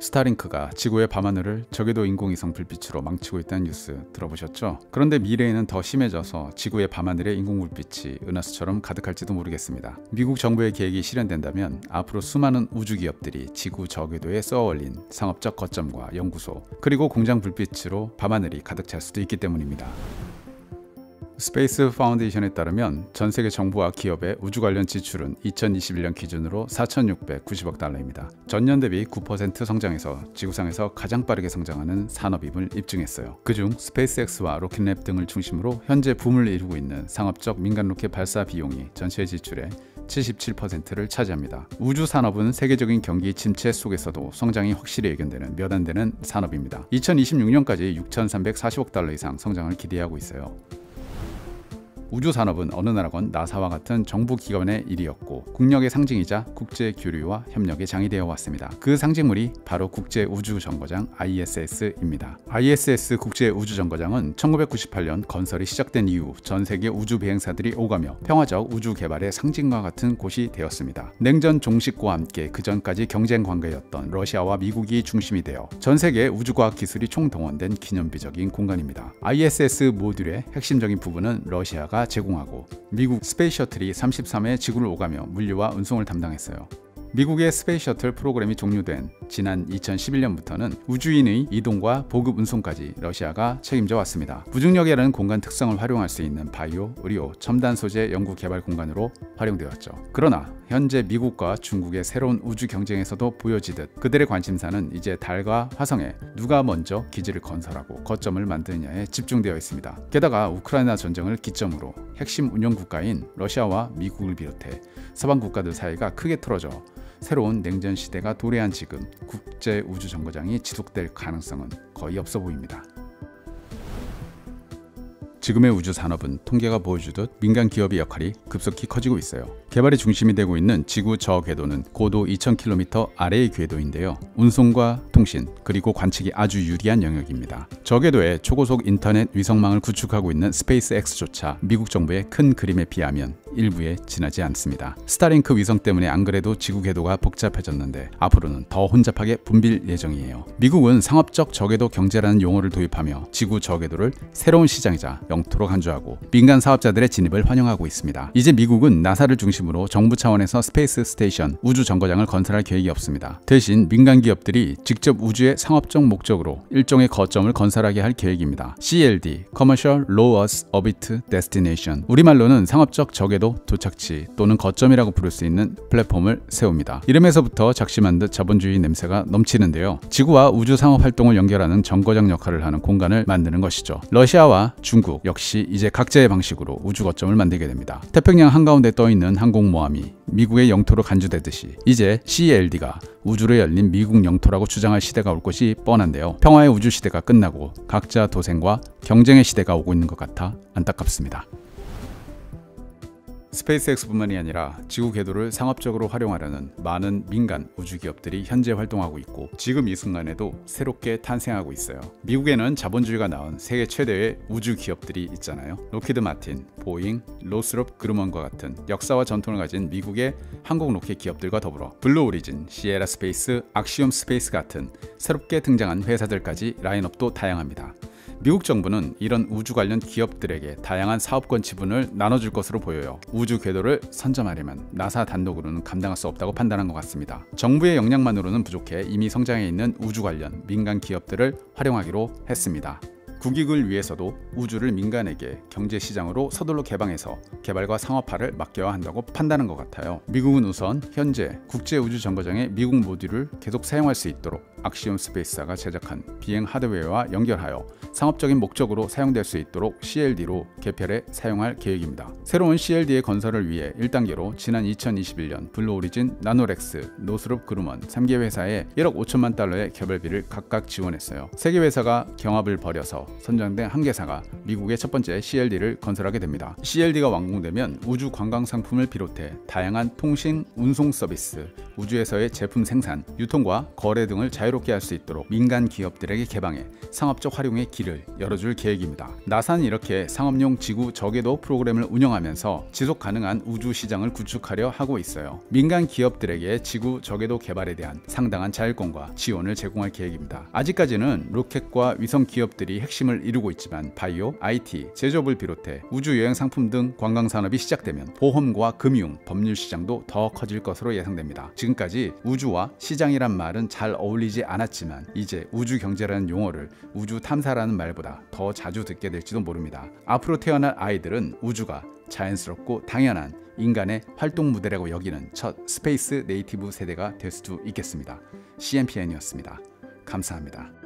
스타링크가 지구의 밤하늘을 저궤도 인공위성 불빛으로 망치고 있다는 뉴스 들어보셨죠? 그런데 미래에는 더 심해져서 지구의 밤하늘에 인공불빛이 은하수처럼 가득할지도 모르겠습니다. 미국 정부의 계획이 실현된다면 앞으로 수많은 우주기업들이 지구 저궤도에 쏘아올린 상업적 거점과 연구소, 그리고 공장 불빛으로 밤하늘이 가득 찰 수도 있기 때문입니다. 스페이스 파운데이션에 따르면 전 세계 정부와 기업의 우주 관련 지출은 2021년 기준으로 4,690억 달러입니다. 전년 대비 9% 성장해서 지구상에서 가장 빠르게 성장하는 산업임을 입증했어요. 그중 스페이스X와 로켓랩 등을 중심으로 현재 붐을 이루고 있는 상업적 민간 로켓 발사 비용이 전체 지출의 77%를 차지합니다. 우주 산업은 세계적인 경기 침체 속에서도 성장이 확실히 예견되는 몇 안 되는 산업입니다. 2026년까지 6,340억 달러 이상 성장을 기대하고 있어요. 우주 산업은 어느 나라건 나사와 같은 정부 기관의 일이었고 국력의 상징이자 국제 교류와 협력의 장이 되어 왔습니다. 그 상징물이 바로 국제 우주 정거장 ISS입니다. ISS 국제 우주 정거장은 1998년 건설이 시작된 이후 전 세계 우주 비행사들이 오가며 평화적 우주 개발의 상징과 같은 곳이 되었습니다. 냉전 종식과 함께 그 전까지 경쟁 관계였던 러시아와 미국이 중심이 되어 전 세계 우주과학 기술이 총동원된 기념비적인 공간입니다. ISS 모듈의 핵심적인 부분은 러시아가 제공하고 미국 스페이스 셔틀이 33회 지구를 오가며 물류와 운송을 담당했어요. 미국의 스페이스 셔틀 프로그램이 종료된 지난 2011년부터는 우주인의 이동과 보급 운송까지 러시아가 책임져 왔습니다. 무중력이라는 공간 특성을 활용할 수 있는 바이오, 의료, 첨단 소재 연구 개발 공간으로 활용되었죠. 그러나 현재 미국과 중국의 새로운 우주 경쟁에서도 보여지듯 그들의 관심사는 이제 달과 화성에 누가 먼저 기지를 건설하고 거점을 만드느냐에 집중되어 있습니다. 게다가 우크라이나 전쟁을 기점으로 핵심 운영 국가인 러시아와 미국을 비롯해 서방 국가들 사이가 크게 틀어져 새로운 냉전 시대가 도래한 지금 국제 우주 정거장이 지속될 가능성은 거의 없어 보입니다. 지금의 우주 산업은 통계가 보여주듯 민간 기업의 역할이 급속히 커지고 있어요. 개발의 중심이 되고 있는 지구 저궤도는 고도 2,000km 아래의 궤도인데요. 운송과 통신 그리고 관측이 아주 유리한 영역입니다. 저궤도에 초고속 인터넷 위성망을 구축하고 있는 스페이스X조차 미국 정부의 큰 그림에 비하면 일부에 지나지 않습니다. 스타링크 위성 때문에 안 그래도 지구 궤도가 복잡해졌는데 앞으로는 더 혼잡하게 붐빌 예정이에요. 미국은 상업적 저궤도 경제라는 용어를 도입하며 지구 저궤도를 새로운 시장이자 영토로 간주하고 민간 사업자들의 진입을 환영하고 있습니다. 이제 미국은 나사를 중심으로 정부 차원에서 스페이스 스테이션 우주 정거장을 건설할 계획이 없습니다. 대신 민간 기업들이 직접 우주의 상업적 목적으로 일종의 거점을 건설하게 할 계획입니다. CLD (Commercial Low Earth Orbit Destination) 우리말로는 상업적 저궤도 도착지 또는 거점이라고 부를 수 있는 플랫폼을 세웁니다. 이름에서부터 작심한 듯 자본주의 냄새가 넘치는데요. 지구와 우주 상업 활동을 연결하는 정거장 역할을 하는 공간을 만드는 것이죠. 러시아와 중국 역시 이제 각자의 방식으로 우주 거점을 만들게 됩니다. 태평양 한가운데 떠있는 항공모함이 미국의 영토로 간주되듯이 이제 CLD가 우주로 열린 미국 영토라고 주장할 시대가 올 것이 뻔한데요. 평화의 우주 시대가 끝나고 각자 도생과 경쟁의 시대가 오고 있는 것 같아 안타깝습니다. 스페이스X뿐만이 아니라 지구 궤도를 상업적으로 활용하려는 많은 민간 우주 기업들이 현재 활동하고 있고 지금 이 순간에도 새롭게 탄생하고 있어요. 미국에는 자본주의가 낳은 세계 최대의 우주 기업들이 있잖아요. 로키드 마틴, 보잉, 노스롭 그루먼과 같은 역사와 전통을 가진 미국의 항공 로켓 기업들과 더불어 블루 오리진, 시에라 스페이스, 악시움 스페이스 같은 새롭게 등장한 회사들까지 라인업도 다양합니다. 미국 정부는 이런 우주 관련 기업들에게 다양한 사업권 지분을 나눠줄 것으로 보여요. 우주 궤도를 선점하려면 나사 단독으로는 감당할 수 없다고 판단한 것 같습니다. 정부의 역량만으로는 부족해 이미 성장해 있는 우주 관련 민간 기업들을 활용하기로 했습니다. 국익을 위해서도 우주를 민간에게 경제시장으로 서둘러 개방해서 개발과 상업화를 맡겨야 한다고 판단한 것 같아요. 미국은 우선 현재 국제우주정거장의 미국 모듈을 계속 사용할 수 있도록 악시움 스페이스사가 제작한 비행 하드웨어와 연결하여 상업적인 목적으로 사용될 수 있도록 CLD로 개편해 사용할 계획입니다. 새로운 CLD의 건설을 위해 1단계로 지난 2021년 블루 오리진, 나노렉스, 노스롭 그루먼 3개 회사에 1억 5천만 달러의 개발비를 각각 지원했어요. 3개 회사가 경합을 벌여서 선정된 한 개사가 미국의 첫 번째 CLD를 건설하게 됩니다. CLD가 완공되면 우주 관광 상품을 비롯해 다양한 통신, 운송 서비스, 우주에서의 제품 생산, 유통과 거래 등을 자유롭게 할 수 있도록 민간 기업들에게 개방해 상업적 활용의 길을 열어줄 계획입니다. 나사는 이렇게 상업용 지구 저궤도 프로그램을 운영하면서 지속 가능한 우주 시장을 구축하려 하고 있어요. 민간 기업들에게 지구 저궤도 개발에 대한 상당한 자율권과 지원을 제공할 계획입니다. 아직까지는 로켓과 위성 기업들이 핵심을 이루고 있지만 바이오, IT, 제조업을 비롯해 우주 여행 상품 등 관광 산업이 시작되면 보험과 금융, 법률 시장도 더 커질 것으로 예상됩니다. 지금까지 우주와 시장이란 말은 잘 어울리지 않았지만 이제 우주 경제라는 용어를 우주 탐사라는 말보다 더 자주 듣게 될지도 모릅니다. 앞으로 태어날 아이들은 우주가 자연스럽고 당연한 인간의 활동 무대라고 여기는 첫 스페이스 네이티브 세대가 될 수도 있겠습니다. CNPN이었습니다. 감사합니다.